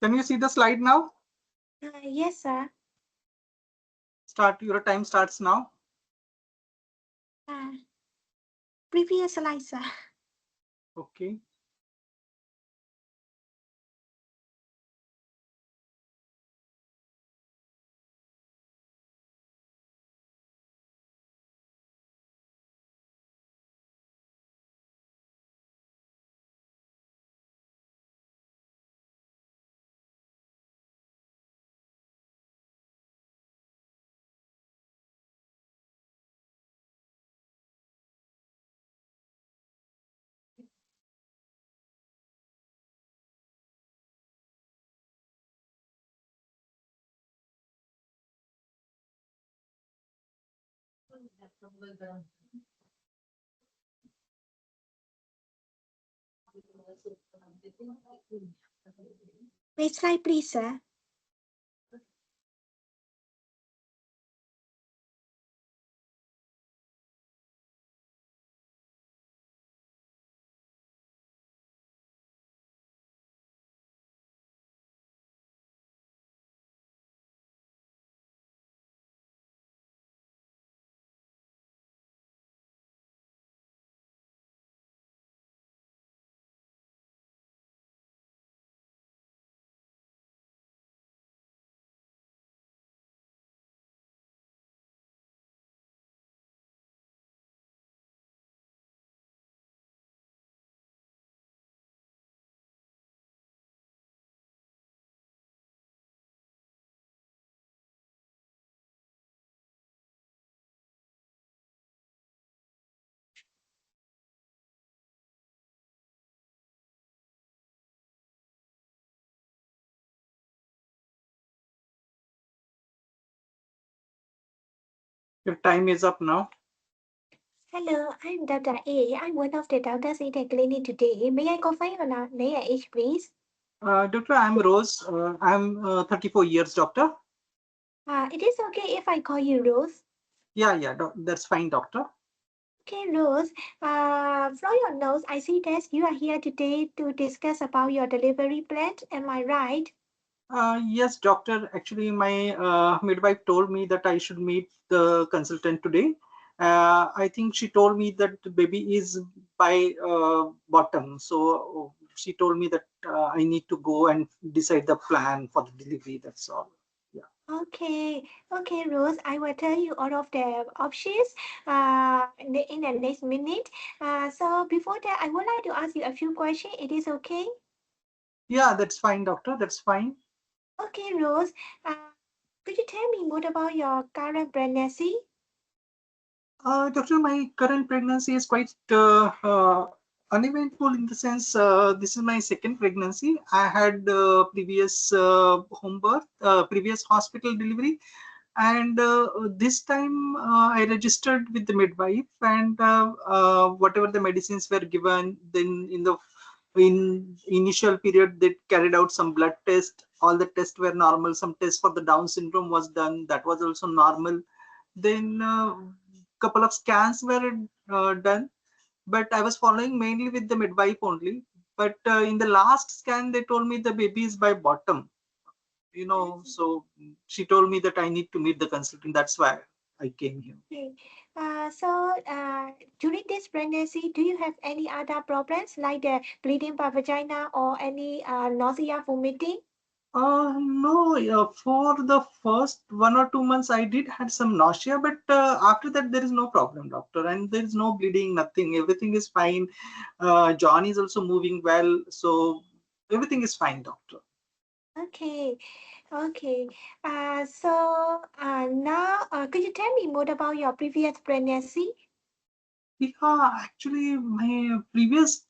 Can you see the slide now? Yes, sir. Start. Your time starts now. Uh, Previous slide, sir. Okay. Next slide, please, sir. Your time is up now. Hello, I'm Dr. A. I'm one of the doctors in the clinic today. May I confirm your name and age, please? Doctor, I'm Rose. I'm 34 years, doctor. It is okay if I call you Rose. Yeah, that's fine, doctor. Okay, Rose. From your notes, I see that you are here today to discuss about your delivery plan. Am I right? Yes, doctor. Actually, my midwife told me that I should meet the consultant today. I think she told me that the baby is by bottom. So she told me that I need to go and decide the plan for the delivery. That's all. Yeah. Okay, Rose. I will tell you all of the options in the next minute. So before that, I would like to ask you a few questions. It is okay? Yeah, that's fine, doctor. That's fine. Okay, Rose. Could you tell me more about your current pregnancy? Doctor, my current pregnancy is quite uneventful in the sense this is my second pregnancy. I had previous home birth, previous hospital delivery, and this time I registered with the midwife, and whatever the medicines were given, then in initial period they carried out some blood test. All the tests were normal. Some tests for the Down syndrome was done. That was also normal. Then couple of scans were done, but I was following mainly with the midwife only. But in the last scan, they told me the baby is by bottom. So she told me that I need to meet the consultant. That's why I came here. Okay. During this pregnancy, do you have any other problems like the bleeding by vagina or any nausea, vomiting? No, for the first 1 or 2 months, I did had some nausea, but after that, there is no problem, doctor, and there is no bleeding, nothing. Everything is fine. John is also moving well, so everything is fine, doctor. Okay, okay. Now, could you tell me more about your previous pregnancy? Yeah, actually, my previous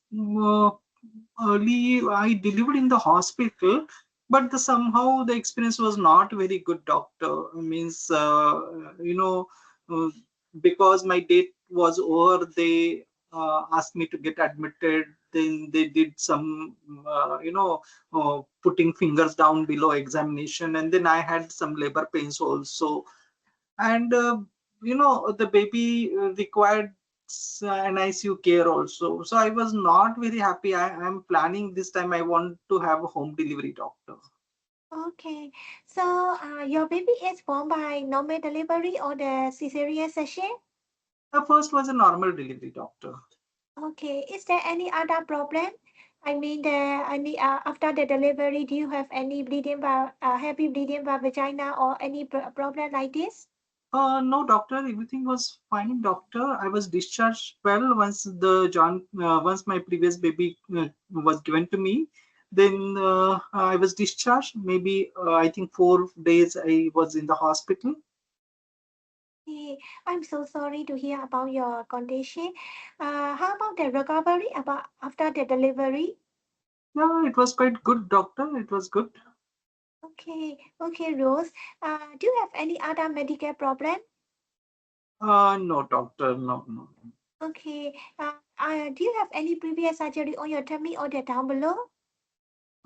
early I delivered in the hospital, but somehow the experience was not very good, doctor. Means uh, because my date was over, they asked me to get admitted. Then they did some putting fingers down below examination, and then I had some labor pains also, and the baby required an ICU care also. So I was not very happy. I am planning this time I want to have a home delivery, doctor. Okay. So, your baby is born by normal delivery or the cesarean section? The first was a normal delivery, doctor. Okay. Is there any other problem? I mean, any after the delivery, do you have any bleeding by heavy bleeding by vagina or any problem like this? No, doctor, everything was fine, doctor. I was discharged well once my previous baby was given to me. Then I was discharged. Maybe I think 4 days I was in the hospital. Okay. I'm so sorry to hear about your condition. How about the recovery about after the delivery? Yeah, it was quite good, doctor. It was good. Okay. Okay, Rose. Do you have any other medical problem? No, doctor, no, no. Okay. Do you have any previous surgery on your tummy or the down below?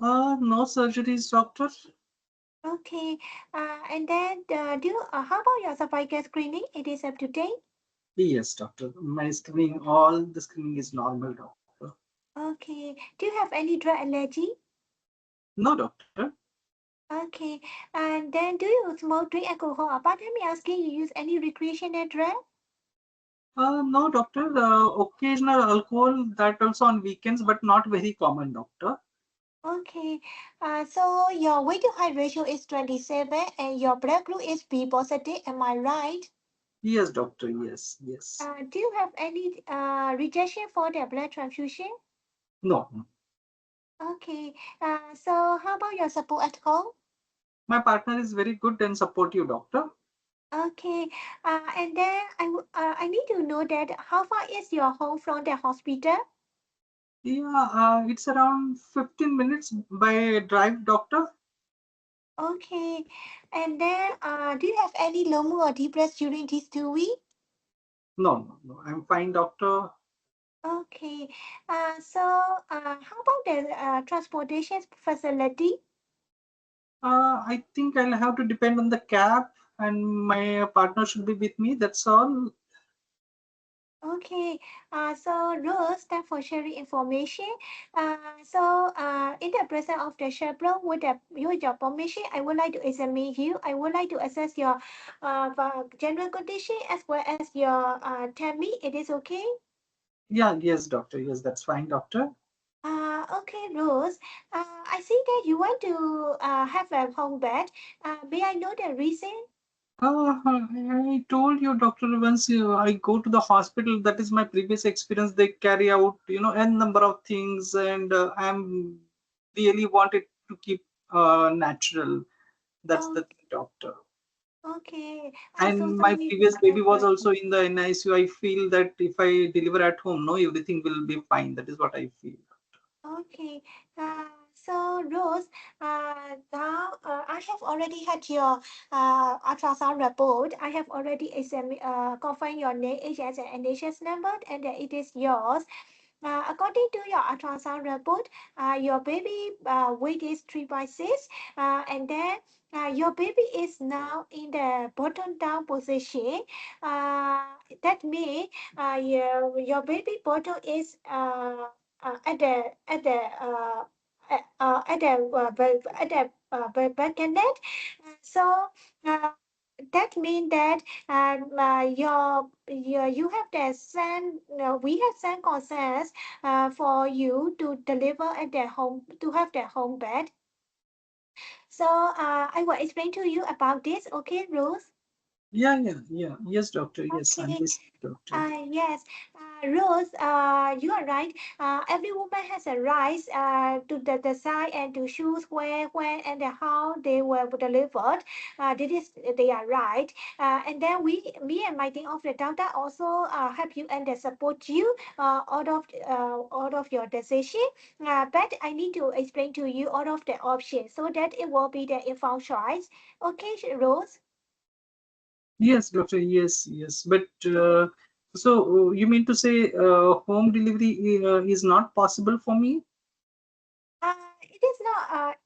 No surgeries, doctor. Okay. And then how about your cervical screening? It is up to date. Yes, doctor. My screening, all the screening is normal, doctor. Okay. Do you have any drug allergy? No, doctor. Okay. And then do you smoke, drink alcohol? Apart from me asking, you use any recreational drug? No, doctor. The occasional alcohol that also on weekends, but not very common, doctor. Okay. So your weight to height ratio is 27 and your blood group is B positive. Am I right? Yes, doctor. Yes, yes. Do you have any rejection for the blood transfusion? No, no. Okay. So how about your support at home? My partner is very good and supportive, doctor. Okay. And then I need to know that how far is your home from the hospital? Yeah, it's around 15 minutes by drive, doctor. Okay. And then do you have any low mood or depressed during these 2 weeks? No, no, no. I'm fine, doctor. Okay. So how about the transportation facility? I think I'll have to depend on the cab, and my partner should be with me. That's all. Okay, so Rose, thanks for sharing information. In the presence of the chaperone, with your permission, I would like to examine you. I would like to assess your general condition as well as your tummy. It is okay? Yeah, yes, doctor. Yes, that's fine, doctor. Okay, Rose. I see that you want to have a home bed. May I know the reason? I told you, doctor, once I go to the hospital, that is my previous experience. They carry out, n number of things, and I'm really wanted to keep natural. That's Oh, the thing, doctor. okay. I'm so And my sorry to previous hear baby was that. also in the NICU. I feel that if I deliver at home, no, everything will be fine. That is what I feel. Okay. So Rose, now I have already had your ultrasound report. I have already confirmed your name, age, as an NHS number, and that it is yours. According to your ultrasound report, your baby weight is 3.6, and then your baby is now in the bottom down position. Uh, that means your baby bottom is at the back net. So uh, that means that you have the send we have sent concerns for you to deliver at their home to have their home bed. So I will explain to you about this. Okay, Rose. Yeah, yeah, yeah. Yes, doctor. Yes, I'm Okay. listening, doctor. Yes, Rose, you are right. Every woman has a right to decide and to choose where, when, and how they were delivered. They are right. And then me and my team of the doctor also help you and support you all of your decision. But I need to explain to you all of the options so that it will be the informed choice. Okay, Rose. Yes, doctor. Yes, yes. But you mean to say home delivery is not possible for me?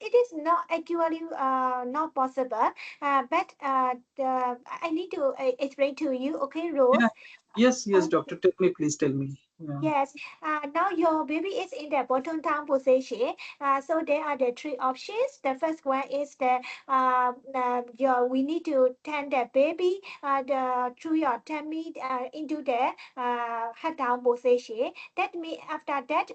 It is not actually not possible. But I need to explain to you. Okay, Yeah. Rose. Yes, yes, Uh, doctor. Tell me, please tell me. Yeah. Yes, now your baby is in the bottom down position. So there are the three options. The first one is the we need to turn the baby through your tummy into the head down position. That means after that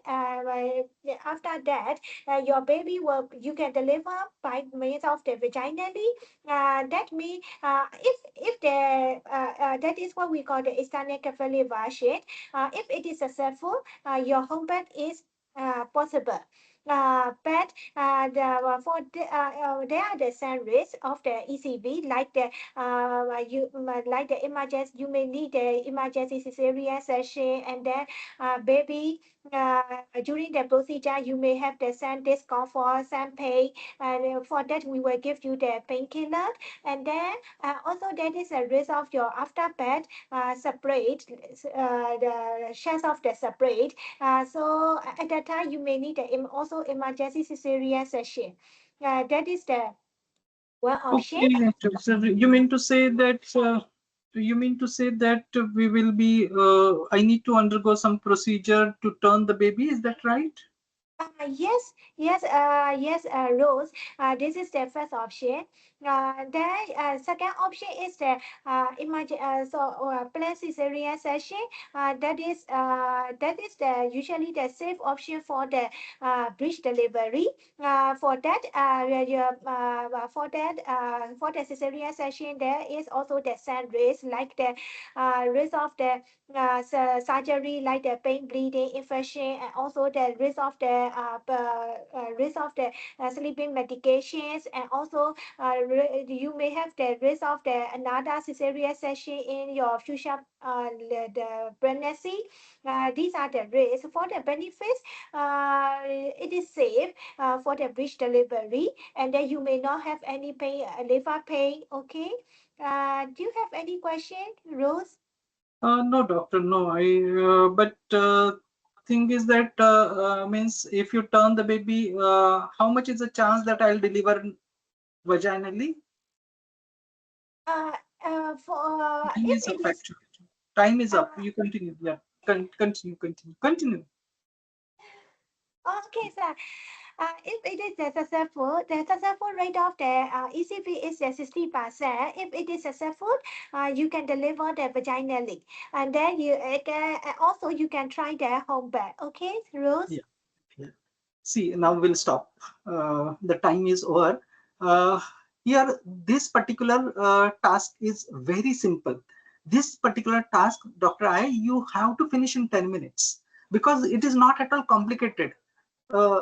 your baby will you can deliver by means of the vaginally. That means if the that is what we call the external version. If it is successful, your home birth is possible. But there are the some risks of the ECV, like the like the emergency. You may need the emergency cesarean section, and then baby during the procedure you may have the some discomfort, some pain, and for that we will give you the painkiller, and then also there is a risk of your afterbirth separate the chance of the separate. So at that time you may need the also emergency cesarean section. That is the one option. Okay, so you mean to say that we will be I need to undergo some procedure to turn the baby, is that right? Yes, Rose. This is the first option. Then second option is the imagine planned cesarean section. That is the usually the safe option for the breech delivery. For the cesarean section, there is also the same risk like the risk of the surgery like the pain, bleeding, infection, and also the risk of the sleeping medications, and also you may have the risk of the another cesarean section in your future the pregnancy. These are the risks. For the benefits, it is safe for the breech delivery, and then you may not have any pain, liver pain. Okay. Do you have any question, Rose? No, doctor, no. But thing is that means if you turn the baby, how much is the chance that I'll deliver vaginally? Uh, for Time if is up, it is actually. Time is up. uh, You continue. Yeah. Continue. okay, sir. If it is the successful rate of the ECV is 60%. If it is successful, you can deliver the vaginally, and then also you can try the home birth. Okay, Rose. Yeah. Yeah. See, now we'll stop. The time is over. Uh, Here, this particular task is very simple. This particular task, Dr. I, you have to finish in 10 minutes because it is not at all complicated. Uh,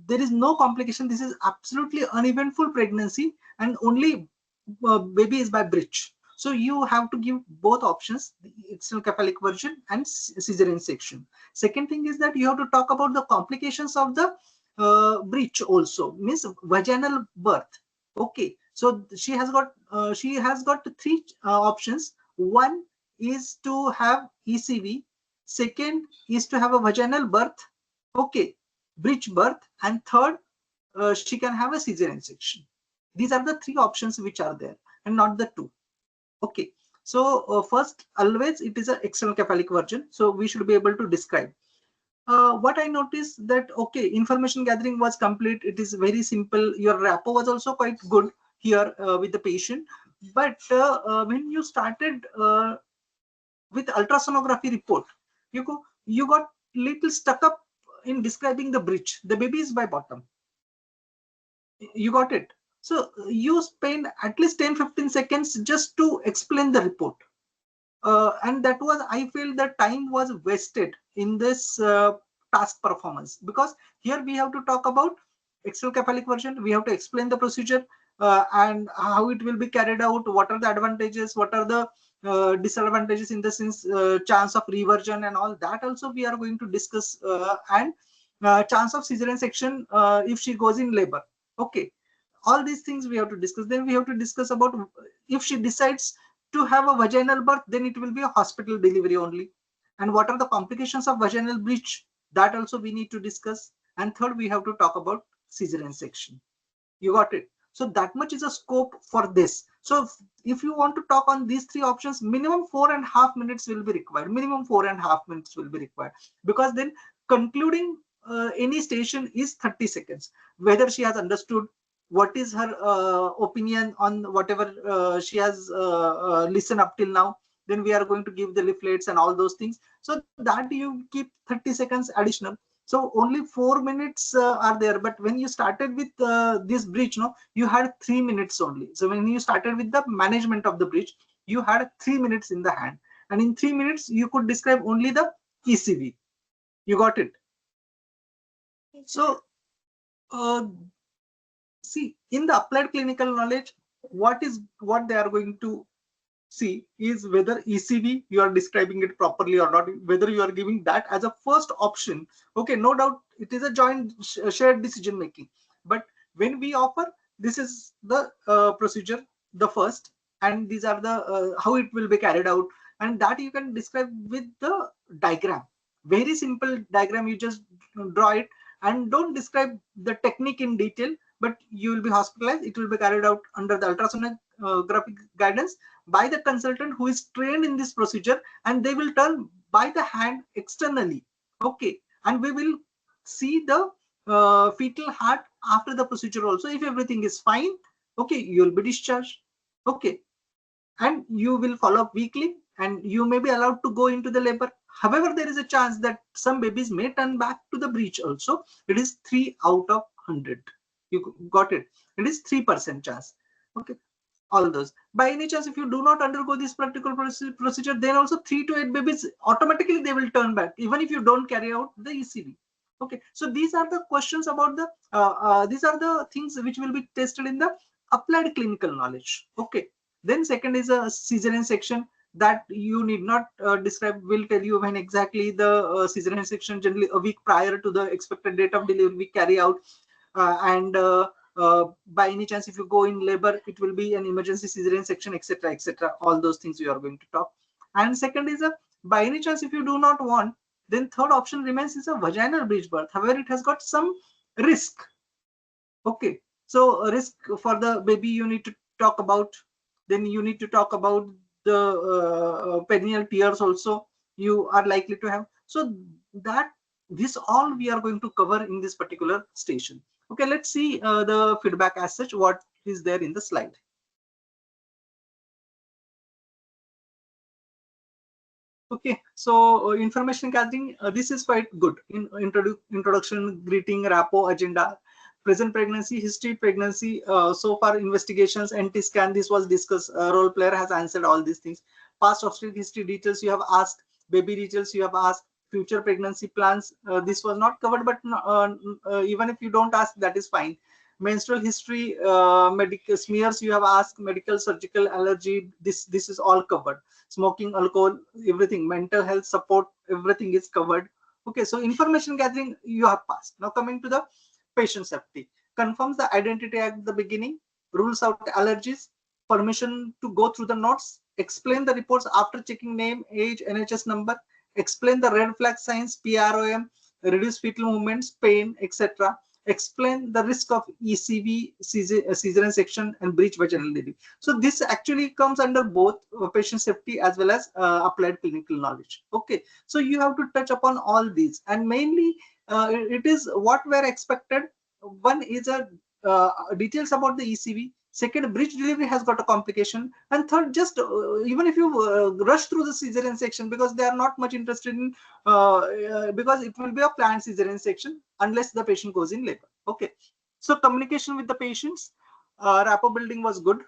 there is no complication. This is absolutely uneventful pregnancy, and only baby is by breech. So you have to give both options, the external cephalic version and cesarean section. Second thing is that you have to talk about the complications of the breech also, means vaginal birth. Okay, so she has got three options. One is to have ECV. Second is to have a vaginal birth. Okay, breech birth, and third, she can have a cesarean section. These are the three options which are there, and not the two. Okay, so first, always it is an external cephalic version, so we should be able to describe. What I noticed that okay, information gathering was complete. It is very simple. Your rapport was also quite good here with the patient, but when you started with ultrasonography report, you got little stuck up in describing the breech. The baby is by bottom. You got it. So you spend at least 10-15 seconds just to explain the report, and that was, I feel, the time was wasted in this task performance, because here we have to talk about external cephalic version, we have to explain the procedure, and how it will be carried out, what are the advantages, what are the disadvantages, in the sense chance of reversion and all that also we are going to discuss, and chance of cesarean section if she goes in labor. Okay, all these things we have to discuss. Then we have to discuss about if she decides to have a vaginal birth, then it will be a hospital delivery only, and what are the complications of vaginal breech, that also we need to discuss. And third, we have to talk about cesarean section. You got it. So that much is a scope for this. So if you want to talk on these three options, minimum 4.5 minutes will be required. Minimum 4.5 minutes will be required, because then concluding any station is 30 seconds. Whether she has understood, what is her opinion on whatever she has listened up till now, then we are going to give the leaflets and all those things. So that you keep 30 seconds additional. So only 4 minutes are there. But when you started with this Breech, no, you had 3 minutes only. So when you started with the management of the Breech, you had 3 minutes in the hand, and in 3 minutes you could describe only the ECV. You got it? Yes, sir. So uh, see, in the applied clinical knowledge, what they are going to see is whether ECV you are describing it properly or not, whether you are giving that as a first option. Okay, no doubt it is a joint shared decision making. But when we offer, this is the procedure, the first, and these are the how it will be carried out, and that you can describe with the diagram. Very simple diagram, you just draw it, and don't describe the technique in detail, but you will be hospitalized. It will be carried out under the ultrasonographic guidance by the consultant who is trained in this procedure, and they will turn by the hand externally. Okay, and we will see the fetal heart after the procedure also. If everything is fine, okay, you will be discharged. Okay, and you will follow up weekly, and you may be allowed to go into the labor. However, there is a chance that some babies may turn back to the Breech also. It is 3 out of 100. You got it? It is 3% chance. Okay, all those. By any chance, if you do not undergo this particular procedure, then also 3 to 8 babies automatically they will turn back, even if you don't carry out the ECV. Okay, so these are the questions about the these are the things which will be tested in the applied clinical knowledge. Okay, then second is a cesarean section, that you need not describe. Will tell you when exactly the cesarean section, generally a week prior to the expected date of delivery, we carry out. And by any chance, if you go in labor, it will be an emergency cesarean section, etc., etc. All those things we are going to talk. And second is a, by any chance, if you do not want, then third option remains is a vaginal breech birth. However, it has got some risk. Okay, so risk for the baby you need to talk about. Then you need to talk about the perineal tears also you are likely to have. So that this all we are going to cover in this particular station. Okay, let's see the feedback as such, what is there in the slide. Okay, so information gathering, this is quite good in introduction, greeting, rapport, agenda, present pregnancy, history, pregnancy, so far investigations, NT scan, this was discussed, role player has answered all these things. Past obstetric history details you have asked, baby details you have asked, future pregnancy plans, this was not covered, but even if you don't ask, that is fine. Menstrual history, medical smears you have asked, medical, surgical, allergy, this is all covered. Smoking, alcohol, everything, mental health support, everything is covered. Okay, so information gathering you have passed. Now coming to the patient safety, confirms the identity at the beginning, rules out allergies, permission to go through the notes, explain the reports after checking name, age, NHS number, explain the red flag signs, PROM, reduce fetal movements, pain, etc. Explain the risk of ECV, cesarean section, and breech vaginal delivery. So this actually comes under both patient safety as well as applied clinical knowledge. Okay, so you have to touch upon all these, and mainly it is what were expected. One is a details about the ECV. Second, breech delivery has got a complication, and third, just even if you rush through the cesarean section, because they are not much interested in because it will be a planned cesarean section unless the patient goes in labor. Okay, so communication with the patients, rapport building was good.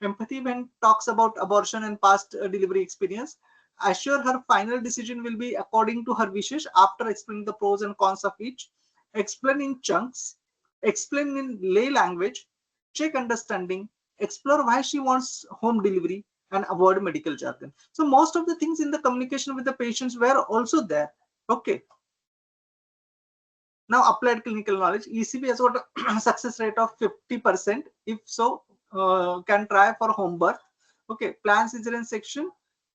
Empathy when talks about abortion and past delivery experience. Assure her final decision will be according to her wishes after explaining the pros and cons of each. Explain in chunks. Explain in lay language. Check understanding. Explore why she wants home delivery, and avoid medical jargon. So most of the things in the communication with the patients were also there. Okay. Now applied clinical knowledge. ECB has got a success rate of 50%. If so, can try for home birth. Okay, plan cesarean section,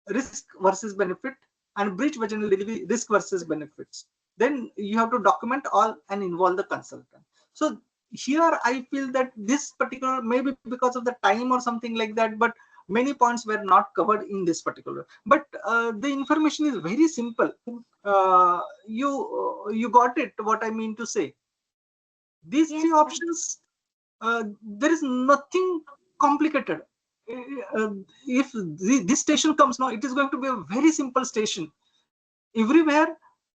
risk versus benefit, and breech vaginal delivery, risk versus benefits. Then you have to document all and involve the consultant. So here I feel that this particular, maybe because of the time or something like that, but many points were not covered in this particular. But the information is very simple. You got it what I mean to say. These three Yes, sir. options, there is nothing complicated. Uh, if this station comes now, it is going to be a very simple station. Everywhere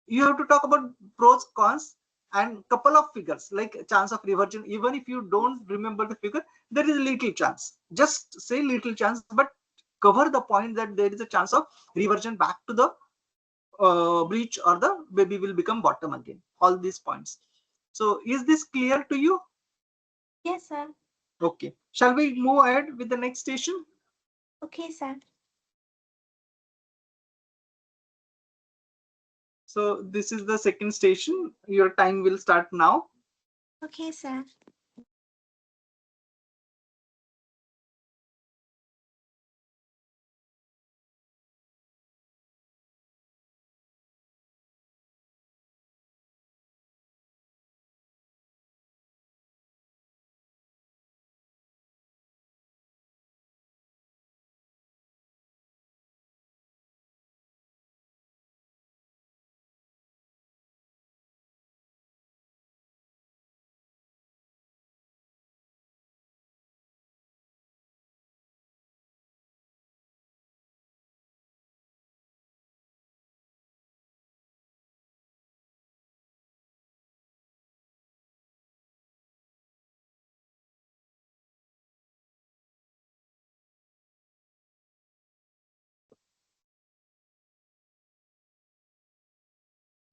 you have to talk about pros, cons, and couple of figures like chance of reversion. Even if you don't remember the figure, there is a little chance. Just say little chance, but cover the point that there is a chance of reversion back to the breech, or the baby will become bottom again. All these points. So is this clear to you? Yes, sir. Okay. Shall we move ahead with the next station? Okay, sir. So this is the second station. Your time will start now. Okay, sir.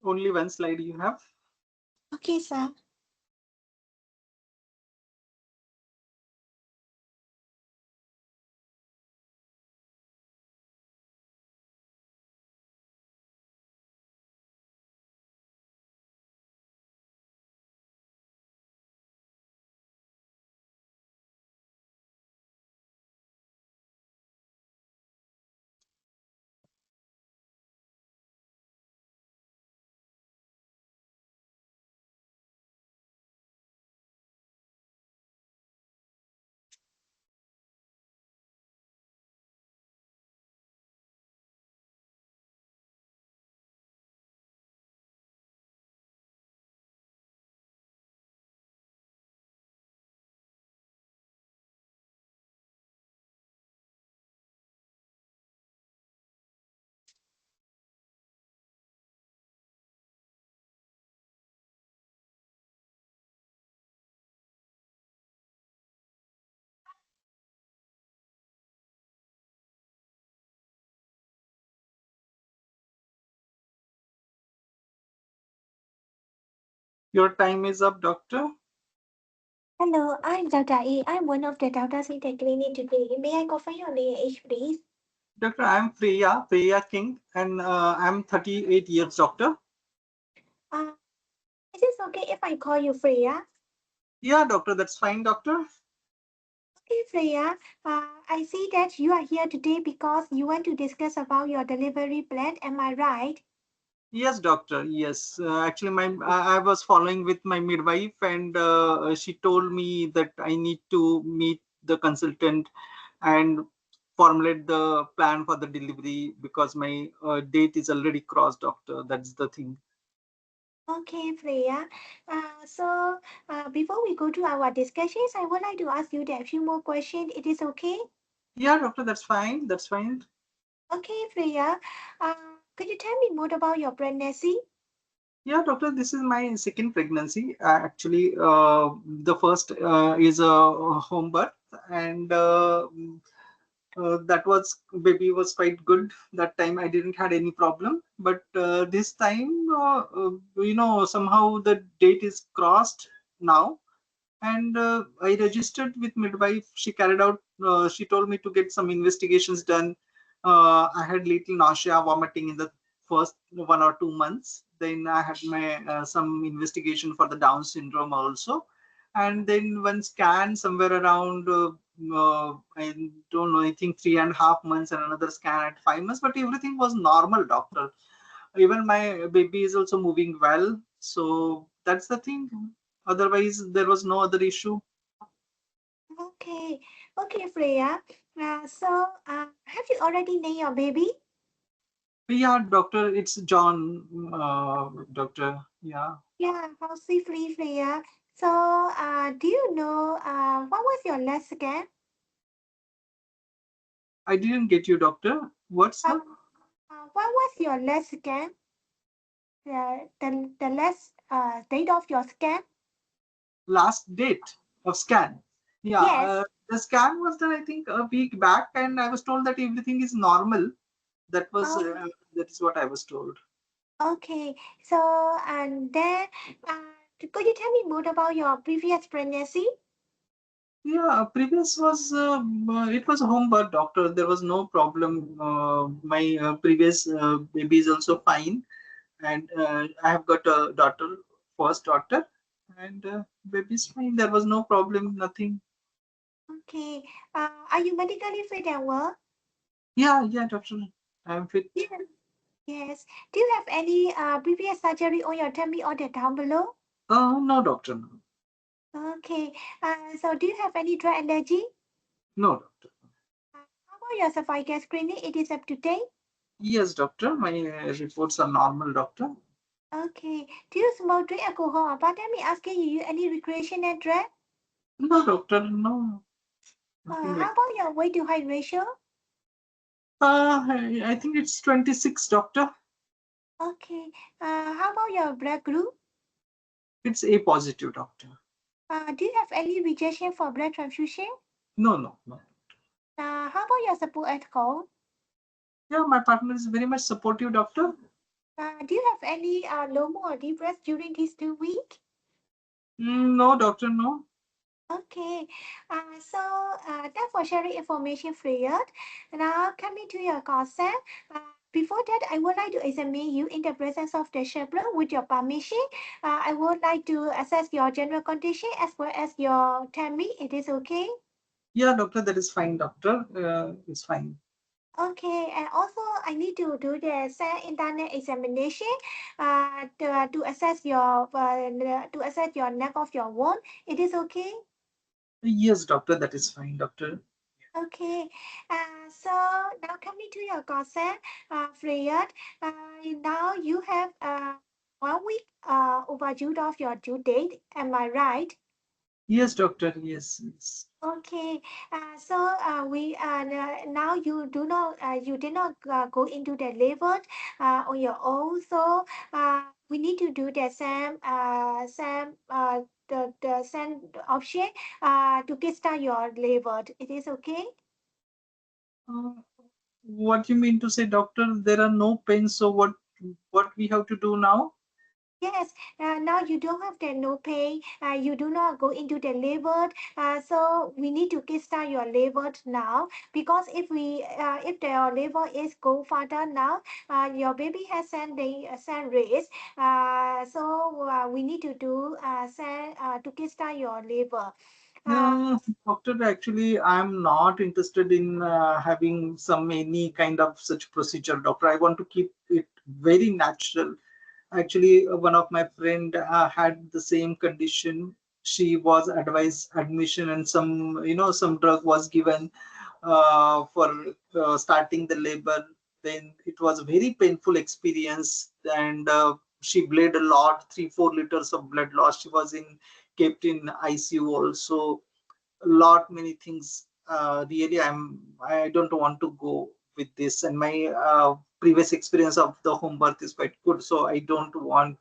Only one slide you have. Okay, sir. Your time is up, doctor. Hello, I'm Dr. E. I'm one of the doctors in the clinic today. May I confirm your name, age, please? Doctor, I'm Priya King, and I'm 38 years, doctor. Uh, is it okay if I call you Freya? Yeah, doctor, that's fine, doctor. Okay, Freya. I see that you are here today because you want to discuss about your delivery plan. Am I right? Yes, doctor. Yes, actually, I was following with my midwife, and she told me that I need to meet the consultant and formulate the plan for the delivery because my date is already crossed, doctor. That's the thing. Okay, Freya. Before we go to our discussions, I would like to ask you a few more questions. It is okay? Yeah, doctor, that's fine. That's fine. Okay, Freya. Could you tell me more about your pregnancy? Yeah, doctor, this is my second pregnancy. Actually, the first is a home birth, and that was baby was quite good. That time I didn't had any problem, but this time, somehow the date is crossed now, and I registered with midwife. She carried out. She told me to get some investigations done. I had little nausea, vomiting in the first 1 or 2 months. Then I had my some investigation for the Down syndrome also, and then one scan somewhere around. I don't know. I think 3.5 months, and another scan at 5 months. But everything was normal, doctor. Even my baby is also moving well. So that's the thing. Otherwise, there was no other issue. Okay, okay, Freya. Have you already named your baby? Yeah, doctor, it's John, doctor. Yeah, Yeah, how sweetly, Freya. Do you know what was your last scan? I didn't get you, doctor. What's Uh, the what was your last scan? The last date of your scan? last date of scan? Yeah, Yes. the scan was done, I think, a week back, and I was told that everything is normal. That was Oh, that is what I was told. okay. And then, could you tell me more about your previous pregnancy? Yeah, previous was it was a home birth, doctor. There was no problem. My previous baby is also fine, and I have got a daughter, first daughter, and baby's fine. There was no problem, nothing. Okay. Are you medically fit and well? Yeah, yeah, doctor, I'm fit. Yes. Yes. Do you have any previous surgery on your tummy or the down below? No, doctor, no, Okay. Do you have any drug allergy? no, doctor. How about your cervical screening? It is up to date. Yes, doctor, my reports are normal, doctor. Okay. Do you smoke, drink alcohol? But let me ask you, you use any recreational drug? No, doctor, no, nothing How like. about your weight to height ratio? I think it's 26, doctor. Okay. How about your blood group? It's A positive, doctor. Do you have any rejection for blood transfusion? No, no, no. How about your support at home? Yeah, my partner is very much supportive, doctor. Do you have any low or deep breath during these 2 weeks? No, doctor, no. Okay, thanks for sharing information, Freya. Now, coming to your consent, before that, I would like to examine you in the presence of the chaperone with your permission. I would like to assess your general condition as well as your tummy. It is okay? Yeah, doctor, that is fine, doctor. It's fine. Okay, and also I need to do the cell internet examination to assess your neck of your wound. It is okay? Yes, doctor, that is fine, doctor. Okay, now coming to your consent, Freya, now you have 1 week overdue of your due date. Am I right? Yes, doctor, yes, yes. Okay, we now you did not go into the labor on your own, so we need to do the the same option to kickstart your labor. It is okay. Uh, what you mean to say, doctor? There are no pains, so what we have to do now? Yes, now you don't have the no pay. You do not go into the labor. So we need to kickstart your labor now because if the labor is go further now, your baby has send raise. We need to do send to kickstart your labor. Uh, Doctor, actually, I'm not interested in having some any kind of such procedure, doctor. I want to keep it very natural. Actually, one of my friend had the same condition. She was advised admission, and some drug was given for starting the labor. Then it was a very painful experience, and she bled a lot, 3-4 liters of blood loss. She was in kept in ICU also. A lot many things. Really, I don't want to go with this, and my previous experience of the home birth is quite good, so I don't want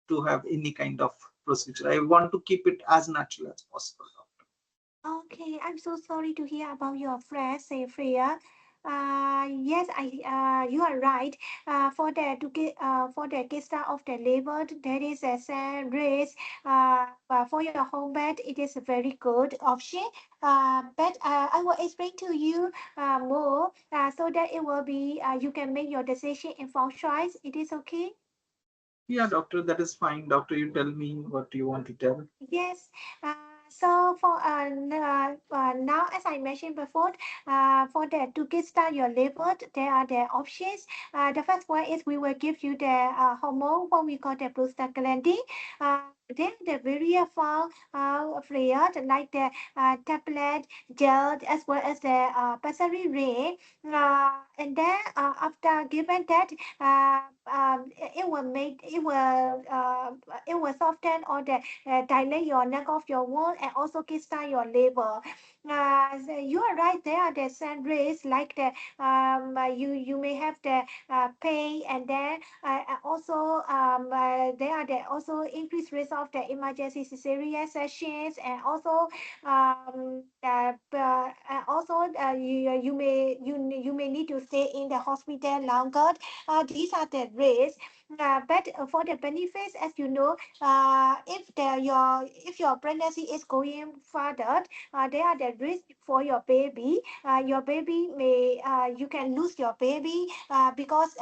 to have any kind of procedure. I want to keep it as natural as possible. Okay, I'm so sorry to hear about your friend, say Freya. Yes, you are right. For the kickstart of the labor, there is a sad race. For your home bed, it is a very good option. But I will explain to you more so that it will be you can make your decision in informed choice. It is okay. Yeah, doctor, that is fine. Doctor, you tell me what you want to tell. Yes. Now, as I mentioned before, for the to kickstart your labor, there are the options. The first one is we will give you the hormone, what we call the prostaglandin. then the various form fluid like the tablet, gel, as well as the pessary ray. And then after given that, it will make it will soften or the dilate your neck of your wound and also kickstart your labor. So you are right. There are the sun rays like the you may have the pain, and then also there are the also increased risk of the emergency cesarean sessions, and also you may need to stay in the hospital longer. These are the risks. But for the benefits, as you know, if your pregnancy is going further, there are the risk for your baby. Your baby may you can lose your baby because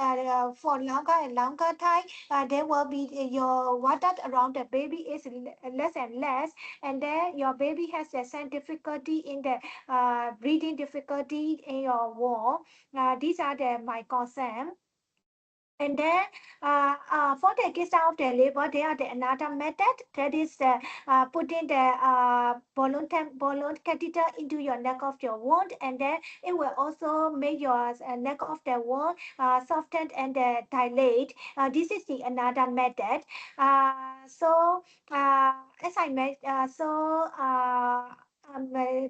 for longer and longer time, there will be your water around the baby is less and less, and then your baby has some difficulty in the breathing difficulty in your womb. These are my concern. And then for the case of the labor, there are the another method that is putting the balloon catheter into your neck of your wound, and then it will also make your neck of the wound softened and dilate. This is the another method. As I made,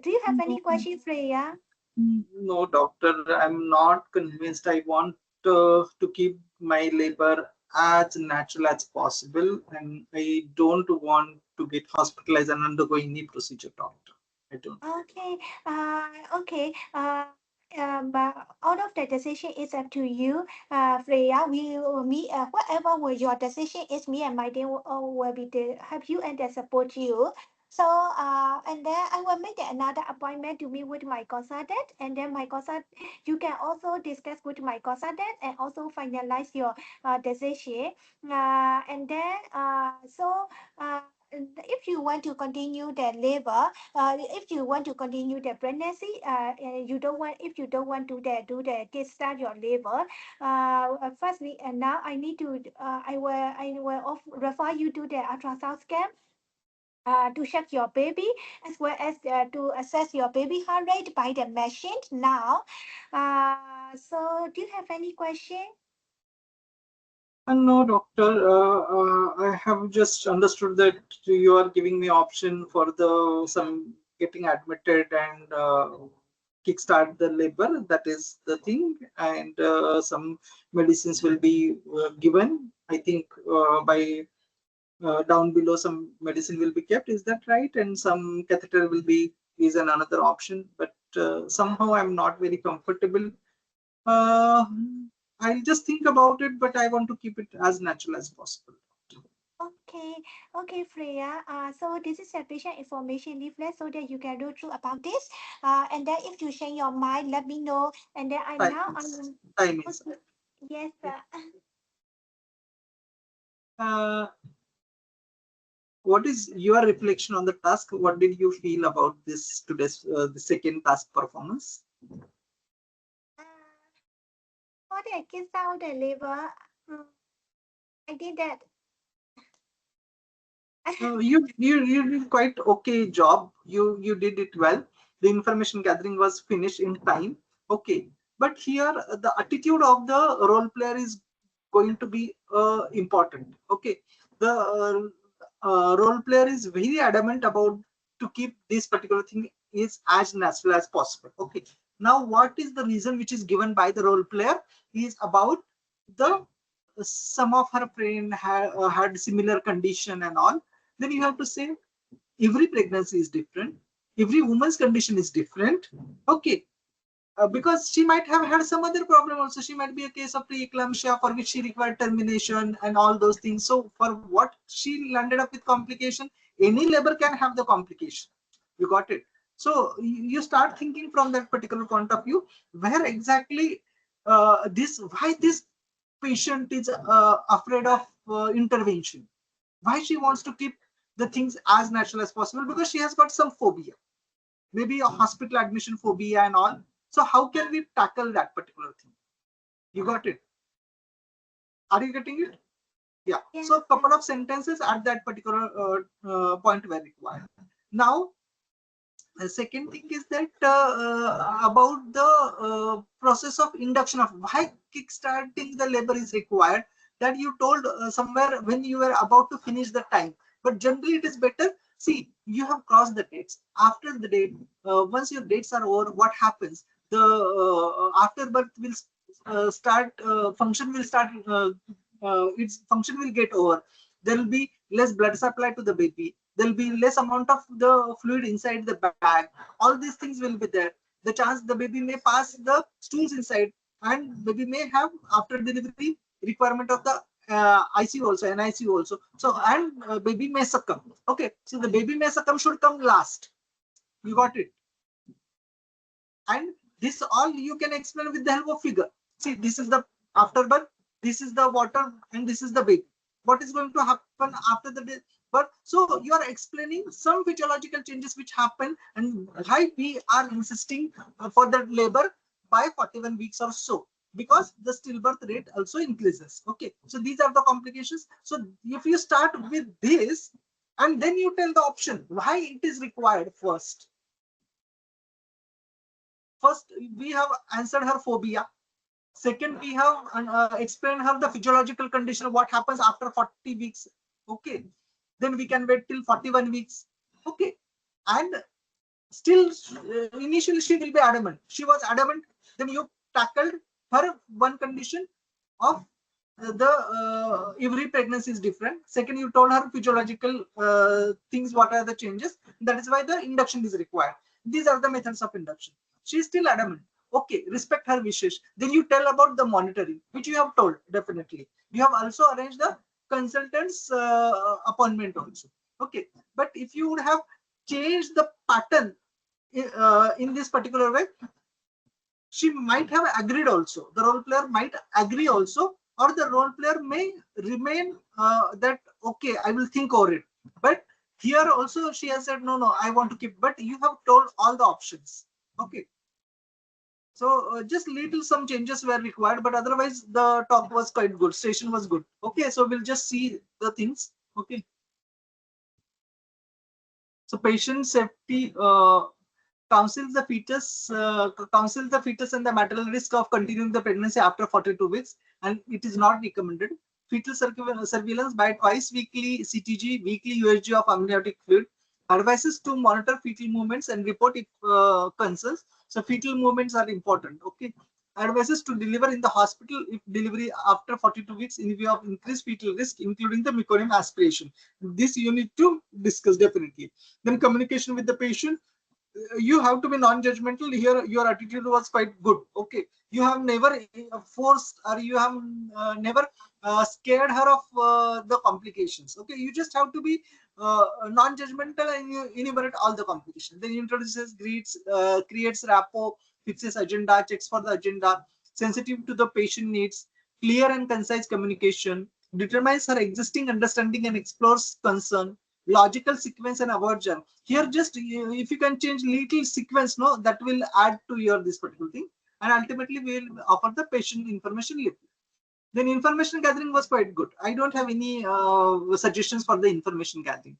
do you have any question, Freya? No, doctor, I'm not convinced. I want to keep my labor as natural as possible, and I don't want to get hospitalized and undergo any procedure, doctor. I don't. Okay, okay. But all of the decision is up to you, Freya. Whatever will your decision is, me and my team will be there, help you and then support you. So, and then I will make another appointment to meet with my consultant, and then my consult, you can also discuss with my consultant and also finalize your decision. And then, if you want to continue the labor, if you want to continue the pregnancy, you don't want if you don't want to the kickstart your labor. Firstly, and now I need to refer you to the ultrasound scan. To check your baby as well as to assess your baby heart rate by the machine now. So do you have any question? No, doctor. I have just understood that you are giving me option for the some getting admitted and kickstart the labor. That is the thing, and some medicines will be given. I think by down below some medicine will be kept. Is that right? And some catheter will be is another option. But somehow I'm not very comfortable. Uh, I'll just think about it, but I want to keep it as natural as possible. Okay, okay, Freya. So this is a patient information leaflet so that you can read through about this. And then if you change your mind, let me know. And then Time now is I'm time is. okay. Yes. Yeah. What is your reflection on the task? What did you feel about this today's the second task performance? Uh, for the kids out the labor, mm, I did that. You did quite okay job. You did it well. The information gathering was finished in time. Okay, but here the attitude of the role player is going to be important. Okay, the role player is very adamant about to keep this particular thing is as natural as possible. Okay, now what is the reason which is given by the role player is about the some of her friend had similar condition and all. Then you have to say every pregnancy is different, every woman's condition is different. Okay, because she might have had some other problem also. She might be a case of preeclampsia for which she required termination and all those things. So for what she landed up with complication, any labor can have the complication. You got it? So you start thinking from that particular point of view, where exactly why this patient is afraid of intervention, why she wants to keep the things as natural as possible, because she has got some phobia, maybe a hospital admission phobia and all. So how can we tackle that particular thing? You got it? Are you getting it? Yeah. Yes, So a yes. couple of sentences at that particular point were required. Now, the second thing is that about the process of induction of why kickstarting the labor is required. That you told somewhere when you were about to finish the time, but generally it is better. See, you have crossed the dates. After the date, once your dates are over, what happens? The afterbirth will start. Function will start. Its function will get over. There will be less blood supply to the baby. There will be less amount of the fluid inside the bag. All these things will be there. The chance the baby may pass the stools inside, and baby may have after delivery requirement of the ICU also, NICU also. So and baby may succumb. Okay, so the baby may succumb should come last. You got it? And this all you can explain with the help of figure. See, this is the afterbirth, this is the water, and this is the baby. What is going to happen after the birth? So you are explaining some physiological changes which happen, and why we are insisting for the labor by 41 weeks or so, because the stillbirth rate also increases. Okay, so these are the complications. So if you start with this and then you tell the option why it is required. First, we have answered her phobia. Second, we have explained her the physiological condition of what happens after 40 weeks. Okay. Then we can wait till 41 weeks. Okay. And still, initially, she will be adamant. She was adamant. Then you tackled her one condition of the every pregnancy is different. Second, you told her physiological things, what are the changes. That is why the induction is required. These are the methods of induction. She is still adamant. Okay, respect her wishes. Then you tell about the monitoring, which you have told definitely. You have also arranged the consultant's appointment also. Okay, but if you would have changed the pattern in this particular way, she might have agreed also. The role player might agree also, or the role player may remain that okay, I will think over it. But here also she has said no, no, I want to keep. But you have told all the options. Okay, so just little some changes were required, but otherwise the talk was quite good. Station was good. Okay, so we'll just see the things. Okay, so patient safety. Counsels the fetus and the maternal risk of continuing the pregnancy after 42 weeks, and it is not recommended. Fetal surveillance by twice weekly CTG, weekly USG of amniotic fluid. Advises to monitor fetal movements and report if concerns. So fetal movements are important. Okay. Advises to deliver in the hospital if delivery after 42 weeks in view of increased fetal risk, including the meconium aspiration. This you need to discuss definitely. Then communication with the patient, you have to be non-judgmental. Here your attitude was quite good. Okay, you have never forced, or you have never scared her of the complications. Okay, you just have to be non-judgmental, and you enumerate all the complications. Then introduces, greets, creates rapport, fixes agenda, checks for the agenda, sensitive to the patient needs, clear and concise communication, determines her existing understanding and explores concern, logical sequence and avoid jump. Here just if you can change little sequence, no, that will add to your this particular thing, and ultimately we will offer the patient information leaflet. Then information gathering was quite good. I don't have any suggestions for the information gathering.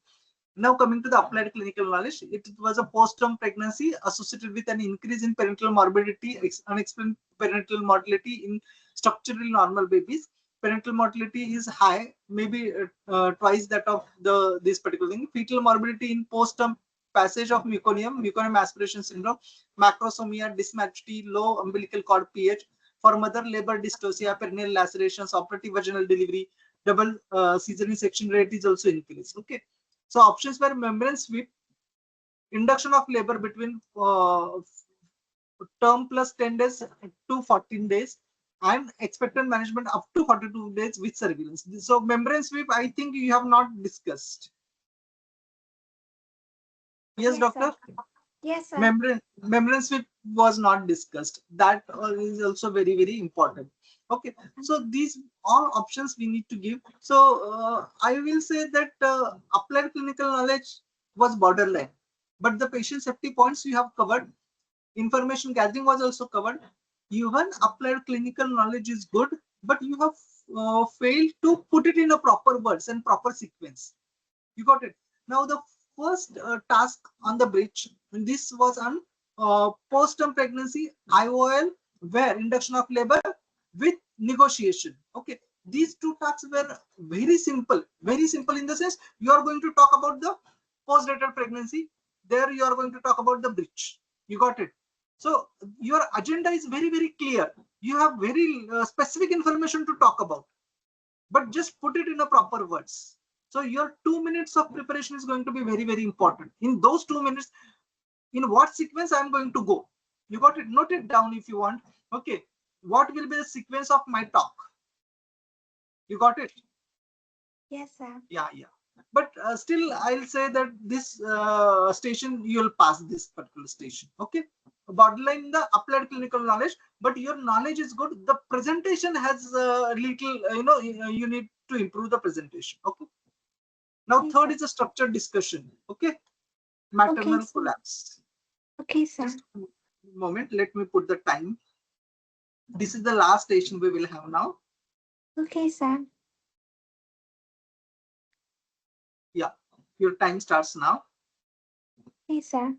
Now coming to the applied clinical knowledge, it was a post-term pregnancy associated with an increase in parental morbidity, unexplained parental mortality in structurally normal babies. Parental mortality is high, maybe twice that of the this particular thing. Fetal morbidity in post-term passage of meconium aspiration syndrome, macrosomia, dysmaturity, low umbilical cord pH. For mother, labor dystocia, perineal lacerations, operative vaginal delivery, double cesarean section rate is also increased. Okay. So options were membrane sweep, induction of labor between term plus 10 days to 14 days, and expectant management up to 42 days with surveillance. So membrane sweep, I think you have not discussed. Yes, Yes, sir. doctor? Yes, sir. Membrane sweep was not discussed. That is also very, very important. Okay, so these all options we need to give. So I will say that applied clinical knowledge was borderline, but the patient safety points you have covered. Information gathering was also covered. Even applied clinical knowledge is good, but you have failed to put it in a proper words and proper sequence. You got it. Now the first task on the bridge, and this was on postpartum pregnancy IOL, where induction of labor with negotiation. Okay, these two tasks were very simple in the sense you are going to talk about the postnatal pregnancy. There you are going to talk about the bridge. You got it. So your agenda is very clear. You have very specific information to talk about, but just put it in a proper words. So your 2 minutes of preparation is going to be very important. In those 2 minutes, in what sequence I'm going to go, you got it. Note it down if you want. Okay, what will be the sequence of my talk? You got it. Yes, sir. Yeah. But still I'll say that this station you'll pass this particular station. Okay, borderline the applied clinical knowledge, but your knowledge is good. The presentation has little you need to improve the presentation. Okay, now Okay, third sir. is a structured discussion. Okay, Okay, maternal sir. collapse. Okay, sir. Just a moment, let me put the time. This is the last station we will have now. Okay, sir. Yeah, your time starts now. Okay, sir.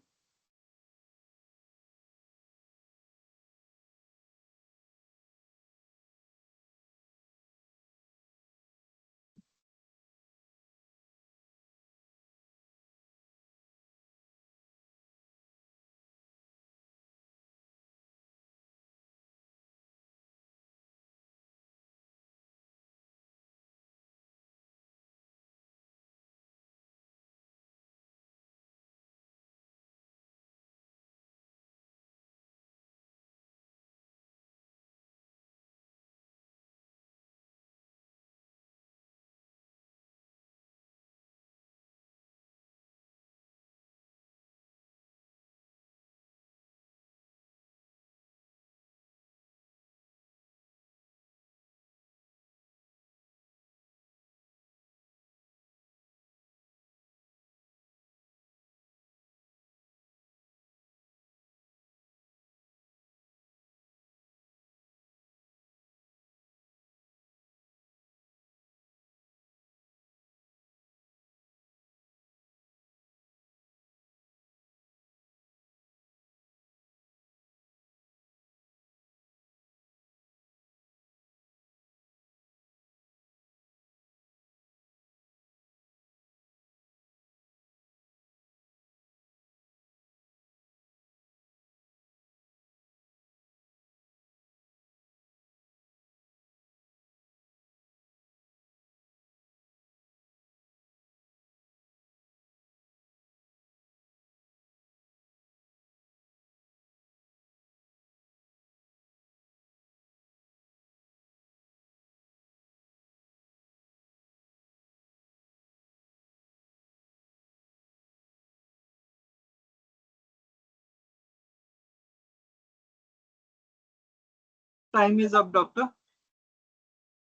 Time is up, doctor.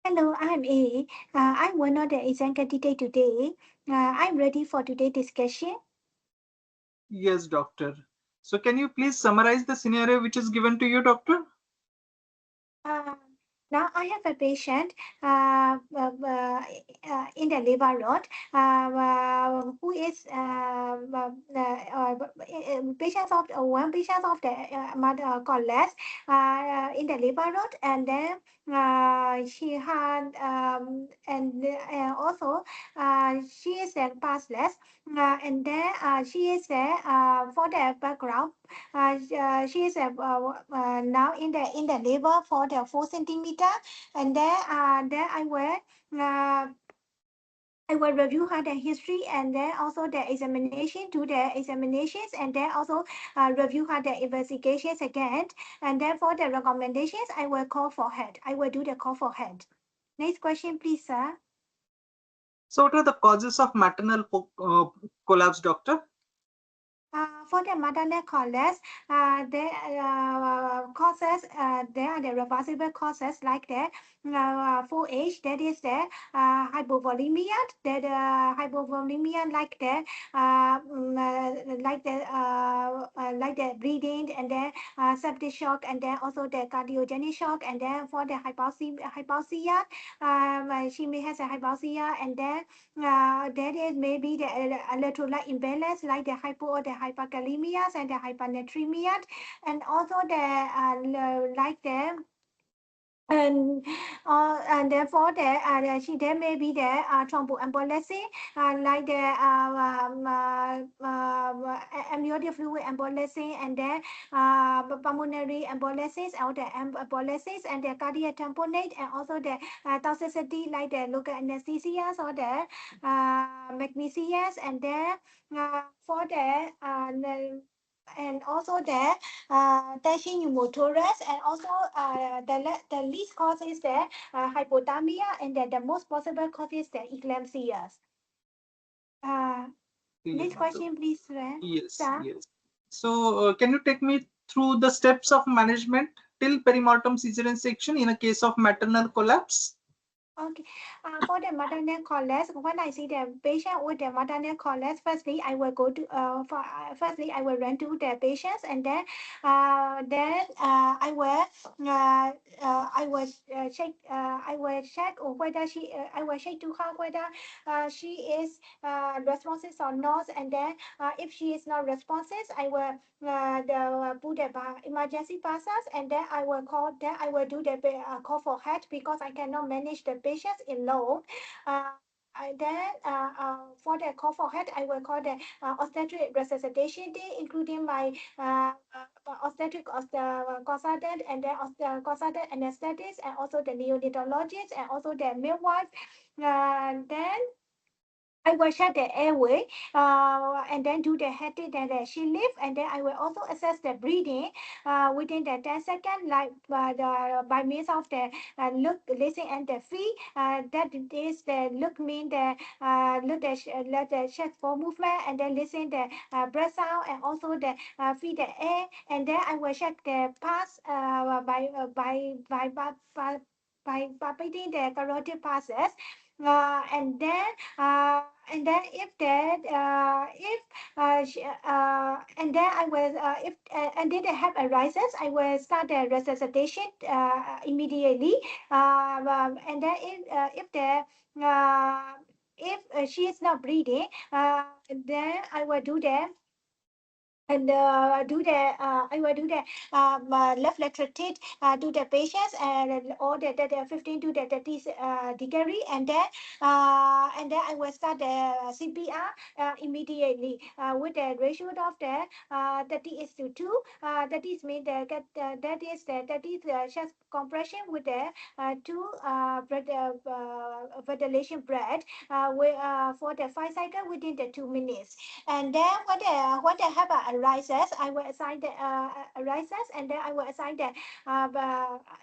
Hello, I'm A. I'm one of the exam candidate today. I'm ready for today's discussion. Yes, doctor. So can you please summarize the scenario which is given to you, doctor? Uh, Now I have a patient in the liver road who is patient of one patient of the mother collapse in the liver road, and then she had also she is a passless, and then she is for the background she is now in the labor for the 4 centimeter, and then I will review her the history, and then also the examination, do the examinations, and then also review her the investigations again, and then for the recommendations I will call for her. I will do the call for her. Next question, please, sir. So what are the causes of maternal collapse, doctor? For the maternal causes, there causes there are the reversible causes like the full age, that is the hypovolemia, the hypovolemia like the breathing and then septic shock and then also the cardiogenic shock and then for the hypoxia, she may has a hypoxia and then that is maybe the electrolyte imbalance like the hypo or the hyperkalemias and the hypernatremia and also the like the and therefore there may be the thromboembolism like the amniotic fluid embolism and the pulmonary embolism or the embolism and the cardiac tamponade and also the toxicity like the local anesthesia or the magnesium and then for the and also the tension pneumothorax and also the least cause is the hypothermia and the most possible cause is the eclampsia. Uh, Yeah. next question, please, Yes, sir. yes. So, can you take me through the steps of management till perimortem cesarean section in a case of maternal collapse? Okay. For the maternal collapse, when I see the patient with the maternal collapse, firstly I will go to firstly I will run to the patients and then I will check whether I will check to her whether she is responsive or not and then if she is not responsive I will put the emergency passes and then I will do the call for help because I cannot manage the patients alone. Uh, then for the call for help, I will call the obstetric resuscitation day, including my obstetric consultant and then consultant anesthetist and also the neonatologist and also the midwife. Then I will check the airway and then do the headache that she live and then I will also assess the breathing within the 10 seconds like by means of the look, listen and the feel. That is the look mean the let the chest for movement and then listen the breath sound and also the feel the air and then I will check the pulse by palpating the carotid pulses uh, and then and then if that if and then I will if and then the help arises, I will start the resuscitation immediately. And then if she is not breathing, then I will do the and do the I will do the left retractate to the patients and all the 15 to the 30 degree and then I will start the CPR immediately with the ratio of the 30 is to 2 that is mean that is the 30 chest compression with the two ventilation breath for the 5 cycle within the 2 minutes and then when the HAPA arises, I will assign the arises, and then I will assign the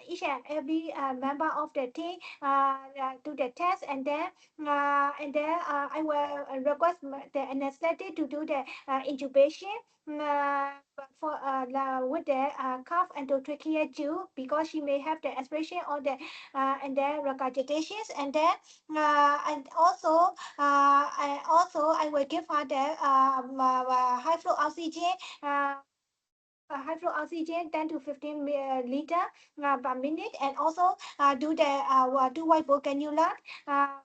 each and every member of the team to the test, and then I will request the anesthetic to do the intubation. Uh, for with the cough and the trachea tube because she may have the aspiration or the and then regurgitations and also I will give her the high flow oxygen. High flow oxygen 10 to 15 liter per minute and also do the do white ball cannula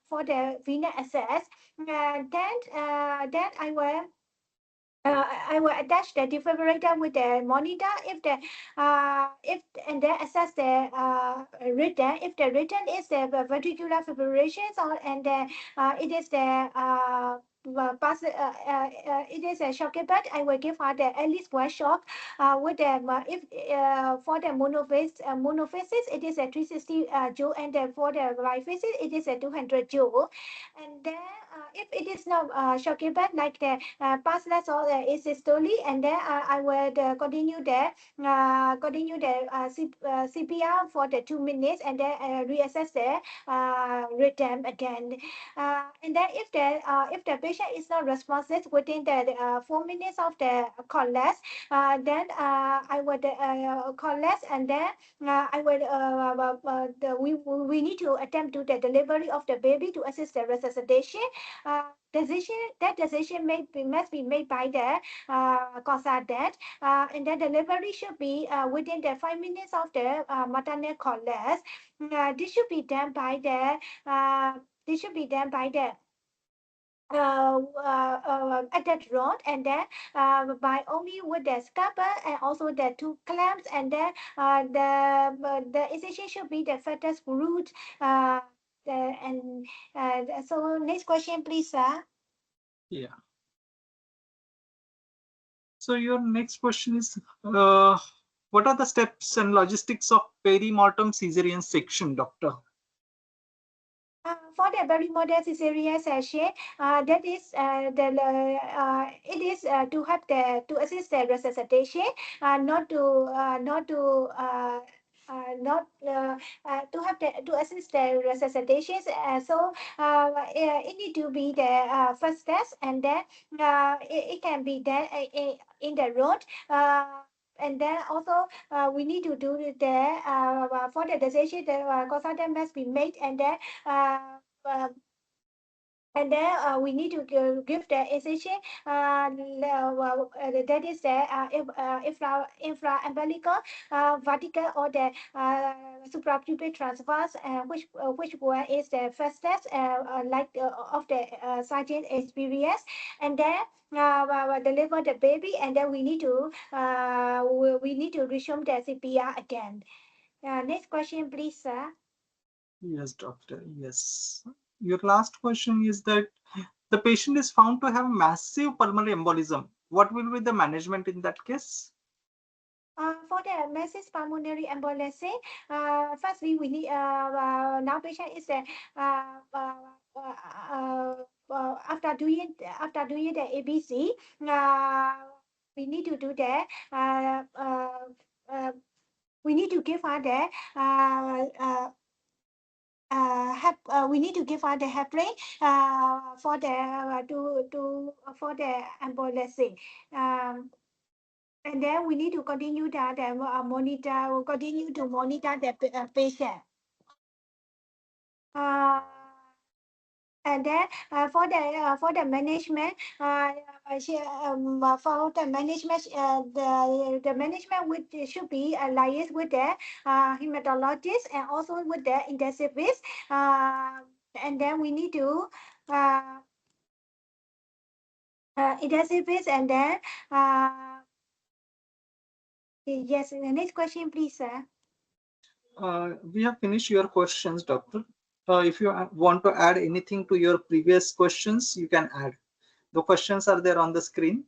for the venous access. Then I will attach the defibrillator with the monitor if and then assess the written. If the written is the ventricular fibrillation or and it is the it is a shock but I will give her the at least one shock with the if for the monophasis it is a 360 joule and for the biphasis it is a 200 joule and then if it is not shock but like the pass less or is slowly and then I will continue the CPR for the 2 minutes and then reassess the rhythm again and then if the patient is not responsive within the 4 minutes of the collapse, then I would collapse, and then I would we need to attempt to the delivery of the baby to assist the resuscitation. Decision must be made by the consultant, and the delivery should be within the 5 minutes of the maternal collapse. This should be done by the at that road, and then by only with the scalpel and also the two clamps, and then the incision should be the fattest root. And so next question, please, sir. Yeah. So your next question is, what are the steps and logistics of perimortem cesarean section, doctor? For the very modern cesarean section, that is it is to have to assist the resuscitation, not to not to have to assist the resuscitation. It need to be the first test, and then it can be done in the road. And then also we need to do the for the decision the consultant must be made, uh, uh, and then we need to give the incision. That is the infra-umbilical, vertical, or the suprapubic transverse, which one is the fastest, like of the surgeon experience, and then deliver the baby, and then we need to resume the CPR again. Next question, please, sir. Yes, doctor. Yes. Your last question is that the patient is found to have massive pulmonary embolism. What will be the management in that case? For the massive pulmonary embolism, firstly we need now patient is after doing the ABC, we need to do the we need to give her the we need to give her the heparin for the for the embolism. And then we need to continue that and continue to monitor the patient. Uh, and then for the management, for the management, the management should be liaised with the hematologist and also with the intensivist. And then we need to intensivist, and then yes. The next question, please, sir. We have finished your questions, doctor. If you want to add anything to your previous questions, you can add. The questions are there on the screen.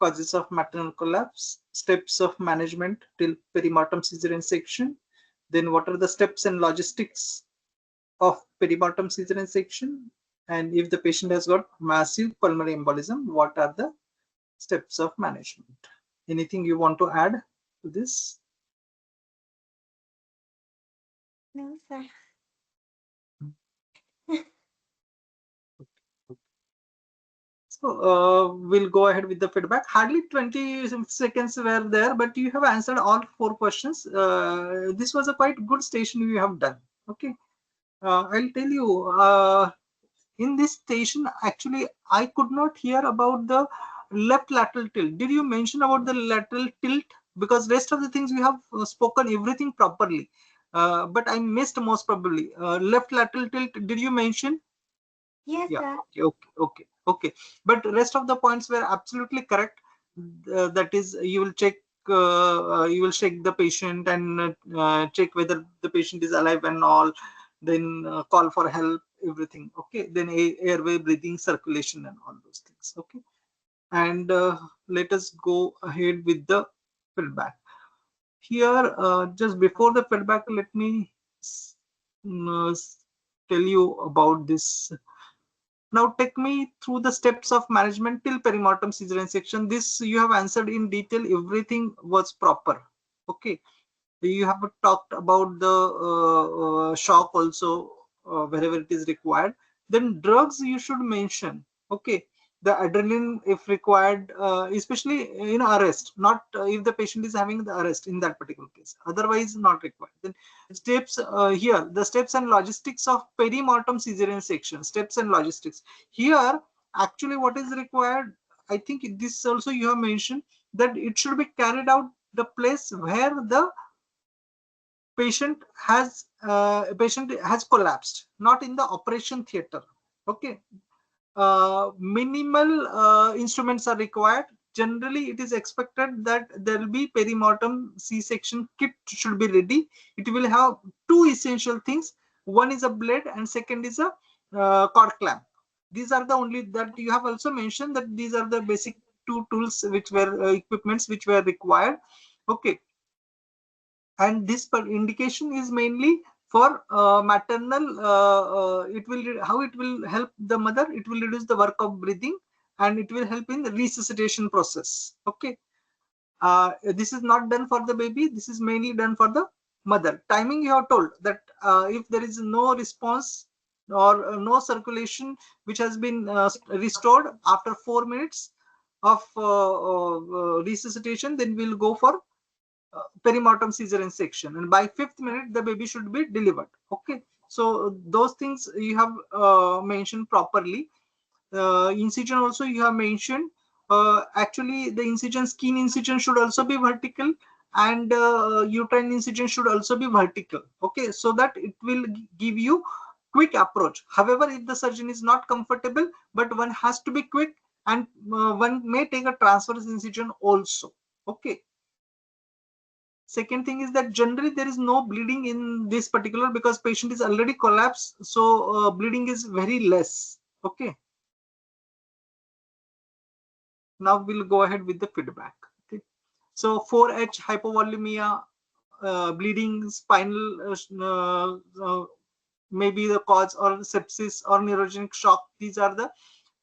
Causes of maternal collapse, steps of management till perimortem cesarean section. Then what are the steps and logistics of perimortem cesarean section? And if the patient has got massive pulmonary embolism, what are the steps of management? Anything you want to add to this? No, sir. So we'll go ahead with the feedback. Hardly 20 seconds were there, but you have answered all 4 questions. This was a quite good station you have done. Okay. I'll tell you, in this station, actually, I could not hear about the left lateral tilt. Did you mention about the lateral tilt? Because rest of the things you have spoken everything properly. But I missed most probably. Left lateral tilt, did you mention? Yes, Yeah. sir. Okay. But rest of the points were absolutely correct. That is, you will check. You will check the patient and check whether the patient is alive and all. Then call for help. Everything. Okay. Then airway, breathing, circulation, and all those things. Okay. And let us go ahead with the feedback. Here, just before the feedback, let me uh, tell you about this. Now take me through the steps of management till perimortem cesarean section. This you have answered in detail. Everything was proper. Okay. You have talked about the shock also wherever it is required. Then drugs you should mention. Okay, the adrenaline if required, especially in arrest, not if the patient is having the arrest in that particular case, otherwise not required. Then steps, here the steps and logistics of perimortem cesarean section. Steps and logistics here, actually what is required, I think this also you have mentioned, that it should be carried out the place where the patient has collapsed, not in the operation theater. Okay, minimal instruments are required. Generally, it is expected that there will be perimortem C-section kit should be ready. It will have two essential things. One is a blade and second is a cord clamp. These are the only that you have also mentioned, that these are the basic two tools which were equipments which were required. Okay, and this indication is mainly for maternal, it will, how it will help the mother, it will reduce the work of breathing and it will help in the resuscitation process. Okay, this is not done for the baby, this is mainly done for the mother. Timing you have told that if there is no response or no circulation which has been restored after 4 minutes of resuscitation, then we'll go for perimortem cesarean section, and by 5th minute the baby should be delivered. Okay, so those things you have mentioned properly. Incision also you have mentioned. Actually the incision, skin incision should also be vertical, and uterine incision should also be vertical. Okay, so that it will give you quick approach. However, if the surgeon is not comfortable, but one has to be quick, and one may take a transverse incision also. Okay, second thing is that generally there is no bleeding in this particular, because patient is already collapsed, so bleeding is very less. Okay, now we'll go ahead with the feedback. Okay, so 4H hypovolemia, bleeding, spinal, maybe the cause, or sepsis or neurogenic shock. These are the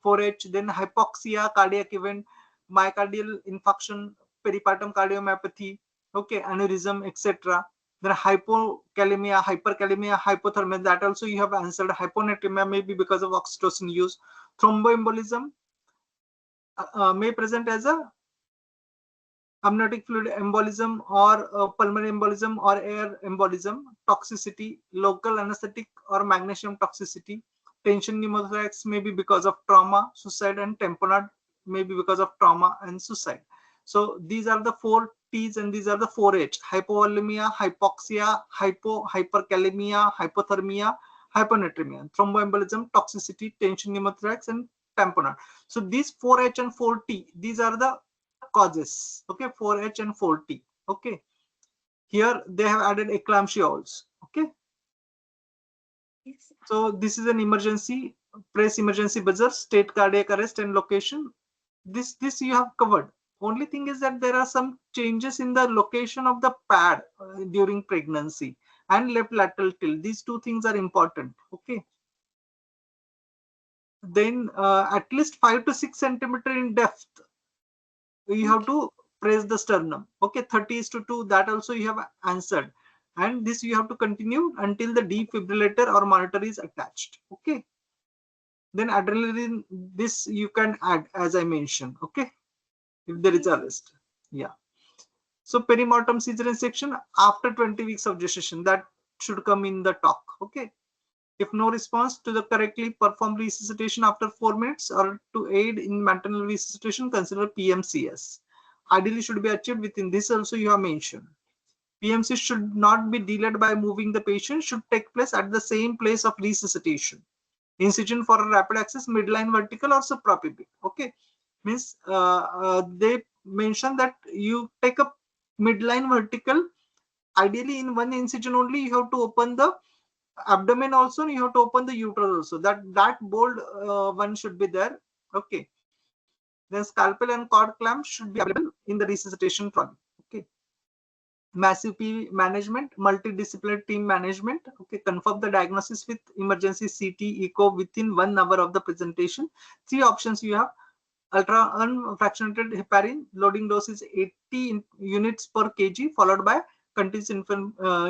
4H. Then hypoxia, cardiac event, myocardial infarction, peripartum cardiomyopathy, okay, aneurysm, etc. Then hypokalemia, hyperkalemia, hypothermia, that also you have answered. Hyponatremia may be because of oxytocin use. Thromboembolism may present as a amniotic fluid embolism or pulmonary embolism or air embolism. Toxicity, local anesthetic or magnesium toxicity. Tension pneumothorax may be because of trauma, suicide, and tamponade may be because of trauma and suicide. So these are the 4 T's and these are the 4H: hypovolemia, hypoxia, hyperkalemia, hypothermia, hyponatremia, thromboembolism, toxicity, tension pneumothorax, and tamponade. So these 4H and 4T, these are the causes. Okay, 4H and 4T. Okay, here they have added eclampsia also. Okay, Yes. so this is an emergency. Press emergency buzzer, state cardiac arrest and location. This you have covered. Only thing is that there are some changes in the location of the pad during pregnancy and left lateral tilt. These two things are important. Okay, then at least 5 to 6 centimeter in depth you have Okay. to press the sternum. Okay, 30:2, that also you have answered, and this you have to continue until the defibrillator or monitor is attached. Okay, then adrenaline, this you can add as I mentioned. Okay, if there is a Yes. list. Yeah, so perimortem cesarean section after 20 weeks of gestation, that should come in the talk. Okay, if no response to the correctly performed resuscitation after 4 minutes or to aid in maternal resuscitation, consider PMCS. Ideally should be achieved within this also you have mentioned. PMC should not be delayed by moving the patient, should take place at the same place of resuscitation. Incision for a rapid access, midline vertical or suprapubic. Okay, means they mention that you take a midline vertical. Ideally in one incision only you have to open the abdomen also, and you have to open the uterus also. That bold one should be there. Okay, then scalpel and cord clamp should be available in the resuscitation trolley. Okay, massive P management, multidisciplinary team management. Okay, confirm the diagnosis with emergency CT echo within 1 hour of the presentation. 3 options you have: ultra unfractionated heparin, loading dose is 80 units per kg, followed by continuous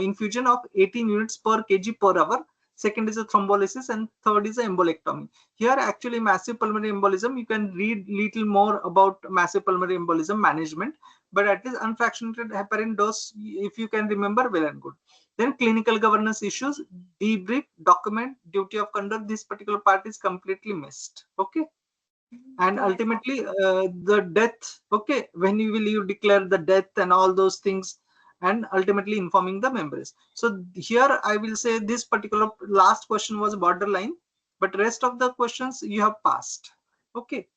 infusion of 18 units per kg per hour. second is a thrombolysis, and third is a embolectomy. Here actually massive pulmonary embolism, you can read little more about massive pulmonary embolism management, but at least unfractionated heparin dose, if you can remember, well and good. Then clinical governance issues, debrief, document, duty of conduct, this particular part is completely missed. Okay. And Yes. ultimately the death, okay, when you declare the death and all those things, and ultimately informing the members. So here I will say this particular last question was borderline, but rest of the questions you have passed. Okay,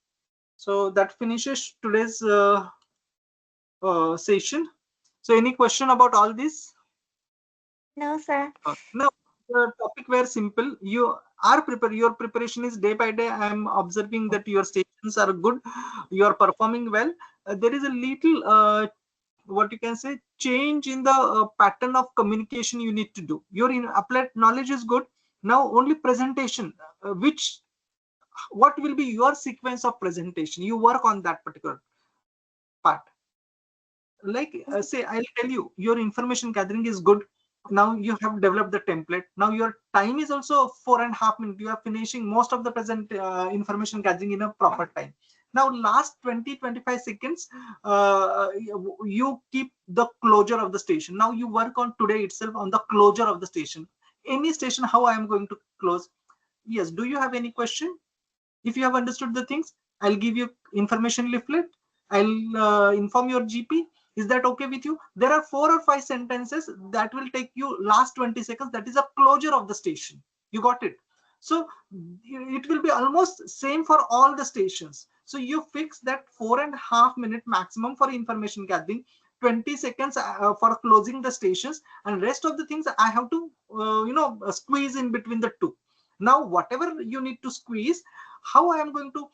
so that finishes today's session. So any question about all this? No, sir. No, the topic were simple. You are prepared. Your preparation is day by day. I am observing that your stations are good. You are performing well. There is a little, what you can say, change in the pattern of communication you need to do. Your applied knowledge is good. Now only presentation, what will be your sequence of presentation? You work on that particular part. Like say, I'll tell you, your information gathering is good. Now you have developed the template. Now your time is also 4.5 minutes. You are finishing most of the present information gathering in a proper time. Now last 20-25 seconds, you keep the closure of the station. Now you work on today itself on the closure of the station. Any station, how I am going to close. Yes, do you have any question? If you have understood the things, I'll give you information leaflet. I'll inform your GP. Is that okay with you? There are 4 or 5 sentences that will take you last 20 seconds. That is a closure of the station. You got it? So it will be almost same for all the stations. So you fix that 4.5 minute maximum for information gathering, 20 seconds for closing the stations, and rest of the things I have to squeeze in between the two. Now whatever you need to squeeze, how I am going to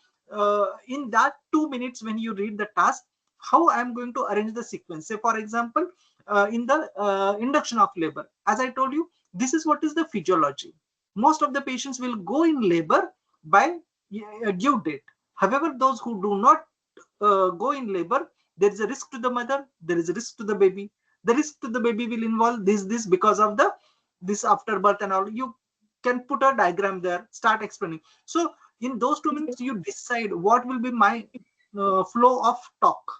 in that 2 minutes when you read the task, how I am going to arrange the sequence. Say for example, in the induction of labor, as I told you, this is what is the physiology. Most of the patients will go in labor by due date. However, those who do not go in labor, there is a risk to the mother, there is a risk to the baby. The risk to the baby will involve this because of the this afterbirth and all. You can put a diagram there, start explaining. So in those 2 minutes you decide what will be my flow of talk,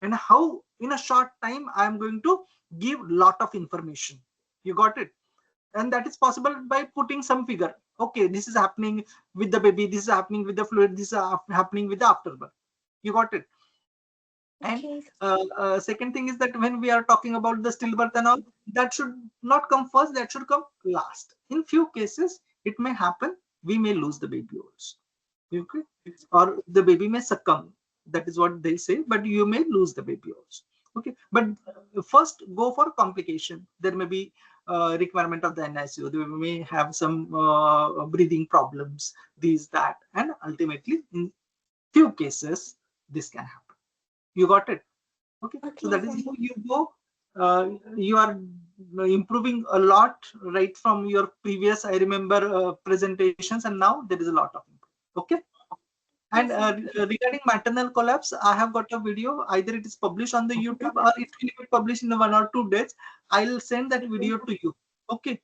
and how in a short time I am going to give lot of information. You got it? And that is possible by putting some figure. Okay, this is happening with the baby, this is happening with the fluid, this is happening with the afterbirth. You got it? And Okay. second thing is that when we are talking about the stillbirth and all, that should not come first, that should come last. In few cases it may happen, we may lose the baby also. Okay, or the baby may succumb, that is what they say, but you may lose the baby also. Okay, but first go for complication. There may be requirement of the NICU, they may have some breathing problems, these that, and ultimately in few cases this can happen. You got it? Okay, so Okay, that is sir. how you go. You are improving a lot right from your previous, I remember, presentations, and now there is a lot of improvement. Okay. And Yes, sir. regarding maternal collapse, I have got a video. Either it is published on the YouTube or it will be published in 1 or 2 days. I'll send that video to you. Okay.